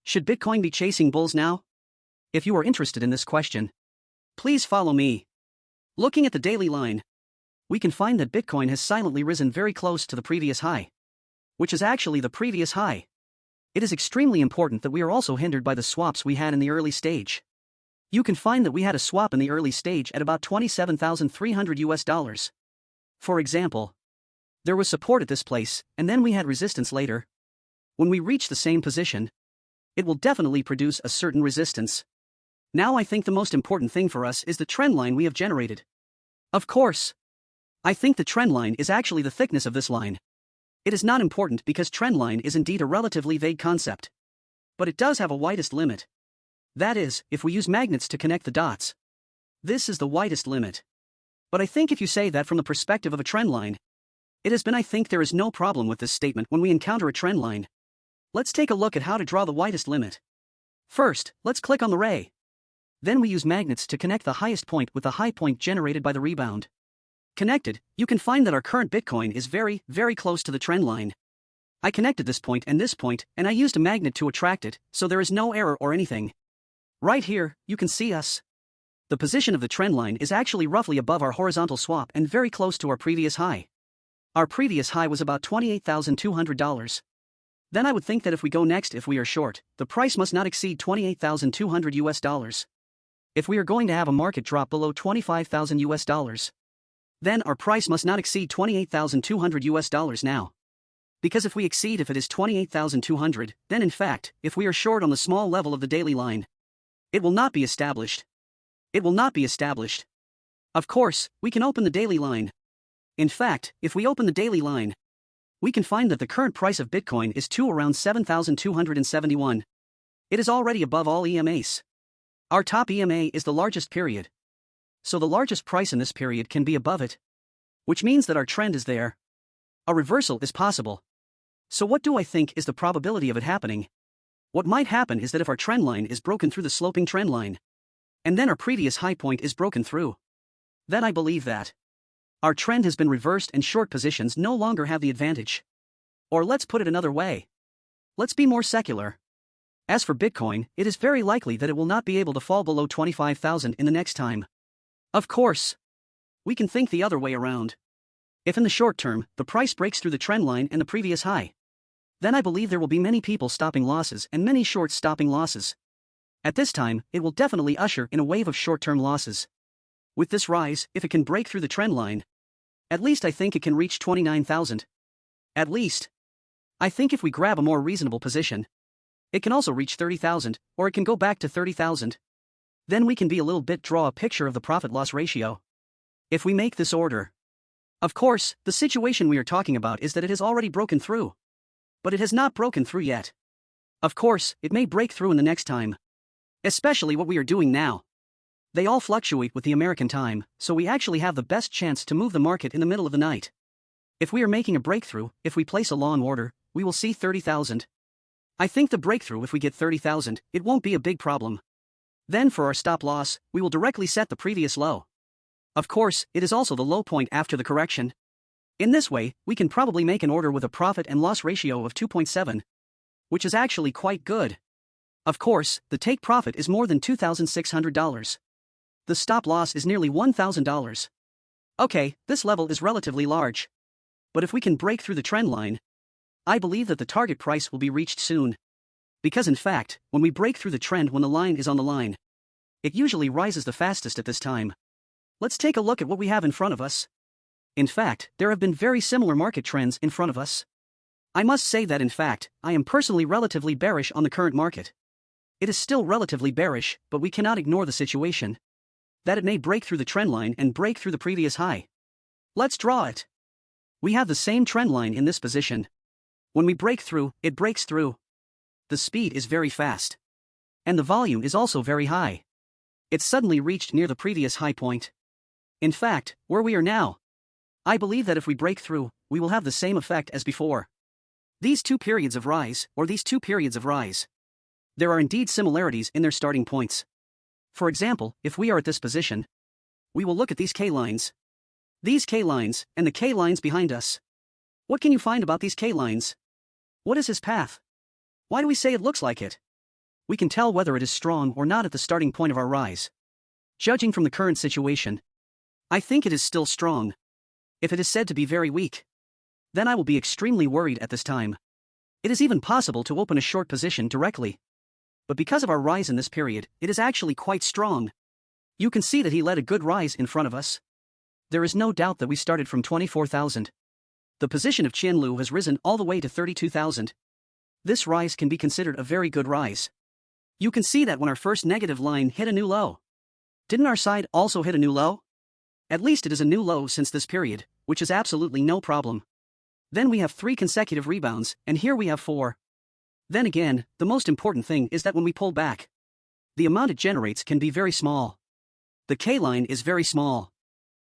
Should Bitcoin be chasing bulls now? If you are interested in this question, please follow me. Looking at the daily line, we can find that Bitcoin has silently risen very close to the previous high, which is actually the previous high. It is extremely important that we are also hindered by the swaps we had in the early stage. You can find that we had a swap in the early stage at about $27,300. For example, there was support at this place, and then we had resistance later. When we reach the same position, it will definitely produce a certain resistance. Now I think the most important thing for us is the trend line we have generated. Of course, I think the trend line is actually the thickness of this line. It is not important because trend line is indeed a relatively vague concept. But it does have a widest limit. That is, if we use magnets to connect the dots. This is the widest limit. But I think if you say that from the perspective of a trend line, it has been. I think there is no problem with this statement when we encounter a trend line. Let's take a look at how to draw the widest limit. First, let's click on the ray. Then we use magnets to connect the highest point with the high point generated by the rebound. Connected, you can find that our current Bitcoin is very, very close to the trend line. I connected this point, and I used a magnet to attract it, so there is no error or anything. Right here, you can see us. The position of the trend line is actually roughly above our horizontal swap and very close to our previous high. Our previous high was about $28,200. Then I would think that if we go next, if we are short, the price must not exceed $28,200. If we are going to have a market drop below $25,000, then our price must not exceed $28,200 now. Because if we exceed, if it is $28,200, then in fact, if we are short on the small level of the daily line, it will not be established. It will not be established. Of course, we can open the daily line. In fact, if we open the daily line, we can find that the current price of Bitcoin is around 7,271. It is already above all EMAs. Our top EMA is the largest period. So the largest price in this period can be above it, which means that our trend is there. A reversal is possible. So what do I think is the probability of it happening? What might happen is that if our trend line is broken through the sloping trend line, and then our previous high point is broken through, then I believe that our trend has been reversed and short positions no longer have the advantage. Or let's put it another way. Let's be more secular. As for Bitcoin, it is very likely that it will not be able to fall below 25,000 in the next time. Of course, we can think the other way around. If in the short term, the price breaks through the trend line and the previous high, then I believe there will be many people stopping losses and many shorts stopping losses. At this time, it will definitely usher in a wave of short-term losses. With this rise, if it can break through the trend line, at least I think it can reach 29,000. At least. I think if we grab a more reasonable position, it can also reach 30,000, or it can go back to 30,000. Then we can be a little bit draw a picture of the profit-loss ratio. If we make this order. Of course, the situation we are talking about is that it has already broken through. But it has not broken through yet. Of course, it may break through in the next time. Especially what we are doing now. They all fluctuate with the American time, so we actually have the best chance to move the market in the middle of the night. If we are making a breakthrough, if we place a long order, we will see 30,000. I think the breakthrough, if we get 30,000, it won't be a big problem. Then for our stop loss, we will directly set the previous low. Of course, it is also the low point after the correction. In this way, we can probably make an order with a profit and loss ratio of 2.7, which is actually quite good. Of course, the take profit is more than $2,600. The stop loss is nearly $1,000. Okay, this level is relatively large. But if we can break through the trend line, I believe that the target price will be reached soon. Because in fact, when we break through the trend when the line is on the line, it usually rises the fastest at this time. Let's take a look at what we have in front of us. In fact, there have been very similar market trends in front of us. I must say that in fact, I am personally relatively bearish on the current market. It is still relatively bearish, but we cannot ignore the situation that it may break through the trend line and break through the previous high. Let's draw it. We have the same trend line in this position. When we break through, it breaks through. The speed is very fast. And the volume is also very high. It suddenly reached near the previous high point. In fact, where we are now, I believe that if we break through, we will have the same effect as before. These two periods of rise, there are indeed similarities in their starting points. For example, if we are at this position, we will look at these K lines. These K lines, and the K lines behind us. What can you find about these K lines? What is his path? Why do we say it looks like it? We can tell whether it is strong or not at the starting point of our rise. Judging from the current situation, I think it is still strong. If it is said to be very weak, then I will be extremely worried at this time. It is even possible to open a short position directly. But because of our rise in this period, it is actually quite strong. You can see that he led a good rise in front of us. There is no doubt that we started from 24,000. The position of Qianlu has risen all the way to 32,000. This rise can be considered a very good rise. You can see that when our first negative line hit a new low. Didn't our side also hit a new low? At least it is a new low since this period, which is absolutely no problem. Then we have 3 consecutive rebounds, and here we have 4. Then again, the most important thing is that when we pull back, the amount it generates can be very small. The K line is very small.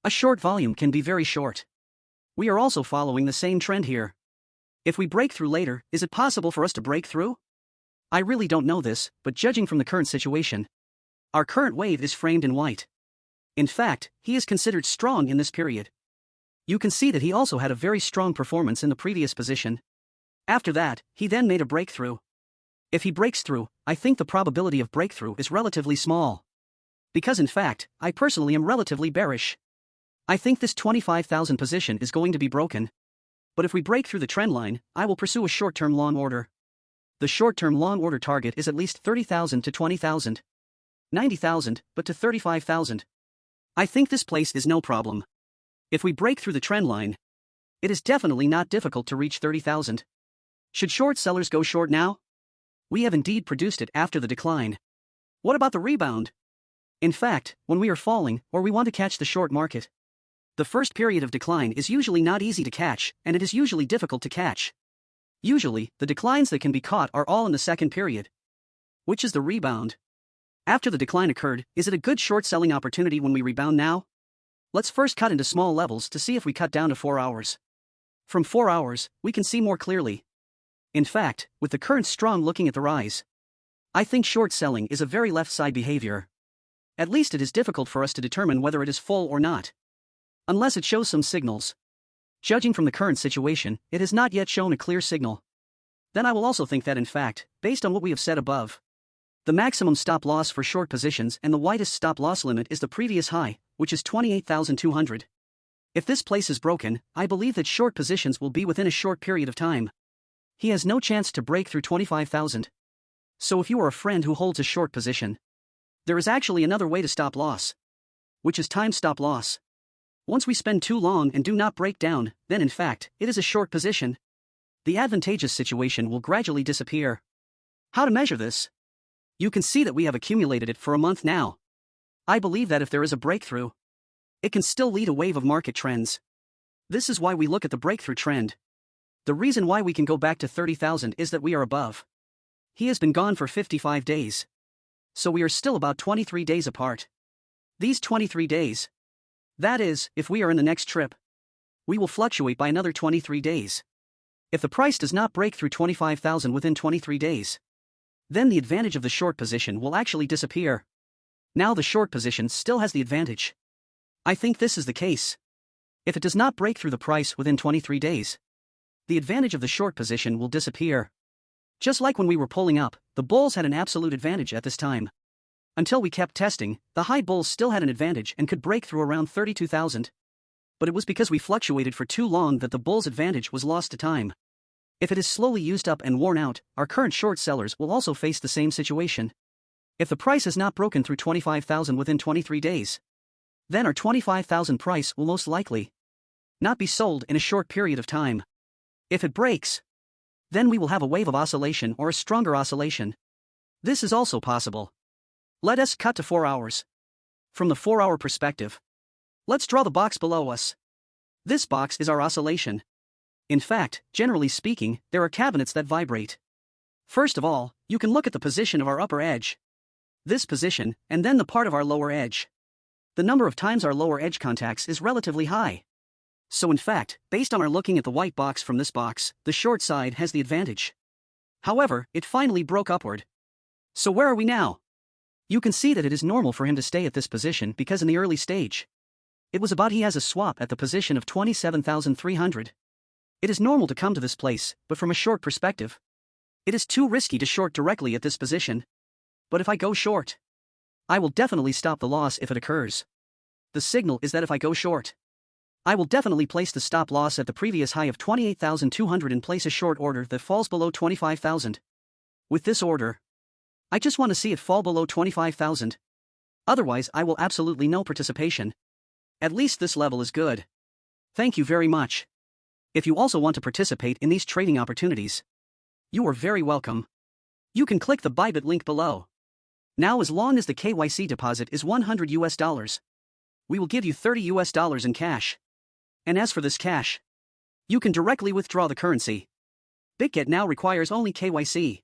A short volume can be very short. We are also following the same trend here. If we break through later, is it possible for us to break through? I really don't know this, but judging from the current situation, our current wave is framed in white. In fact, he is considered strong in this period. You can see that he also had a very strong performance in the previous position. After that, he then made a breakthrough. If he breaks through, I think the probability of breakthrough is relatively small. Because in fact, I personally am relatively bearish. I think this 25,000 position is going to be broken. But if we break through the trend line, I will pursue a short-term long order. The short-term long order target is at least 30,000 to 20,000. 90,000, but to 35,000. I think this place is no problem. If we break through the trend line, it is definitely not difficult to reach 30,000. Should short sellers go short now? We have indeed produced it after the decline. What about the rebound? In fact, when we are falling, or we want to catch the short market, the first period of decline is usually not easy to catch, and it is usually difficult to catch. Usually, the declines that can be caught are all in the second period. Which is the rebound. After the decline occurred, is it a good short selling opportunity when we rebound now? Let's first cut into small levels to see if we cut down to 4 hours. From 4 hours, we can see more clearly. In fact, with the current strong looking at the rise, I think short selling is a very left side behavior. At least it is difficult for us to determine whether it is full or not, unless it shows some signals. Judging from the current situation, it has not yet shown a clear signal. Then I will also think that in fact, based on what we have said above, the maximum stop loss for short positions and the widest stop loss limit is the previous high, which is 28,200. If this place is broken, I believe that short positions will be within a short period of time. He has no chance to break through 25,000. So if you are a friend who holds a short position, there is actually another way to stop loss, which is time stop loss. Once we spend too long and do not break down, then in fact, it is a short position. The advantageous situation will gradually disappear. How to measure this? You can see that we have accumulated it for a month now. I believe that if there is a breakthrough, it can still lead a wave of market trends. This is why we look at the breakthrough trend. The reason why we can go back to 30,000 is that we are above. He has been gone for 55 days. So we are still about 23 days apart. These 23 days. That is, if we are in the next trip, we will fluctuate by another 23 days. If the price does not break through 25,000 within 23 days, then the advantage of the short position will actually disappear. Now the short position still has the advantage. I think this is the case. If it does not break through the price within 23 days, the advantage of the short position will disappear. Just like when we were pulling up, the bulls had an absolute advantage at this time. Until we kept testing, the high bulls still had an advantage and could break through around 32,000. But it was because we fluctuated for too long that the bulls' advantage was lost to time. If it is slowly used up and worn out, our current short sellers will also face the same situation. If the price has not broken through 25,000 within 23 days, then our 25,000 price will most likely not be sold in a short period of time. If it breaks, then we will have a wave of oscillation or a stronger oscillation. This is also possible. Let us cut to 4 hours. From the 4-hour perspective, let's draw the box below us. This box is our oscillation. In fact, generally speaking, there are cabinets that vibrate. First of all, you can look at the position of our upper edge. This position, and then the part of our lower edge. The number of times our lower edge contacts is relatively high. So in fact, based on our looking at the white box from this box, the short side has the advantage. However, it finally broke upward. So where are we now? You can see that it is normal for him to stay at this position because in the early stage, it was about he has a swap at the position of 27,300. It is normal to come to this place, but from a short perspective, it is too risky to short directly at this position. But if I go short, I will definitely stop the loss if it occurs. The signal is that if I go short, I will definitely place the stop loss at the previous high of 28,200 and place a short order that falls below 25,000. With this order, I just want to see it fall below 25,000. Otherwise, I will absolutely no participation. At least this level is good. Thank you very much. If you also want to participate in these trading opportunities, you are very welcome. You can click the Bybit link below. Now, as long as the KYC deposit is $100, we will give you $30 in cash. And as for this cash, you can directly withdraw the currency. BitGet now requires only KYC.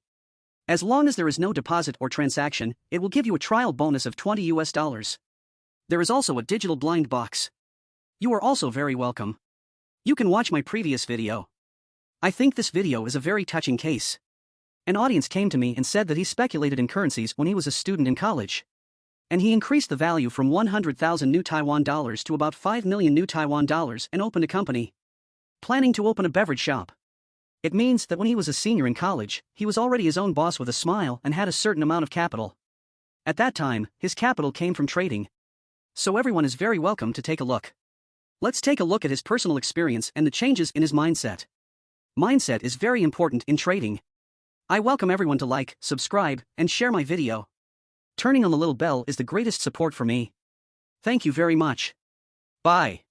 As long as there is no deposit or transaction, it will give you a trial bonus of $20. There is also a digital blind box. You are also very welcome. You can watch my previous video. I think this video is a very touching case. An audience came to me and said that he speculated in currencies when he was a student in college. And he increased the value from 100,000 new Taiwan dollars to about 5 million new Taiwan dollars and opened a company, planning to open a beverage shop. It means that when he was a senior in college, he was already his own boss with a smile and had a certain amount of capital. At that time, his capital came from trading. So everyone is very welcome to take a look. Let's take a look at his personal experience and the changes in his mindset. Mindset is very important in trading. I welcome everyone to like, subscribe, and share my video. Turning on the little bell is the greatest support for me. Thank you very much. Bye.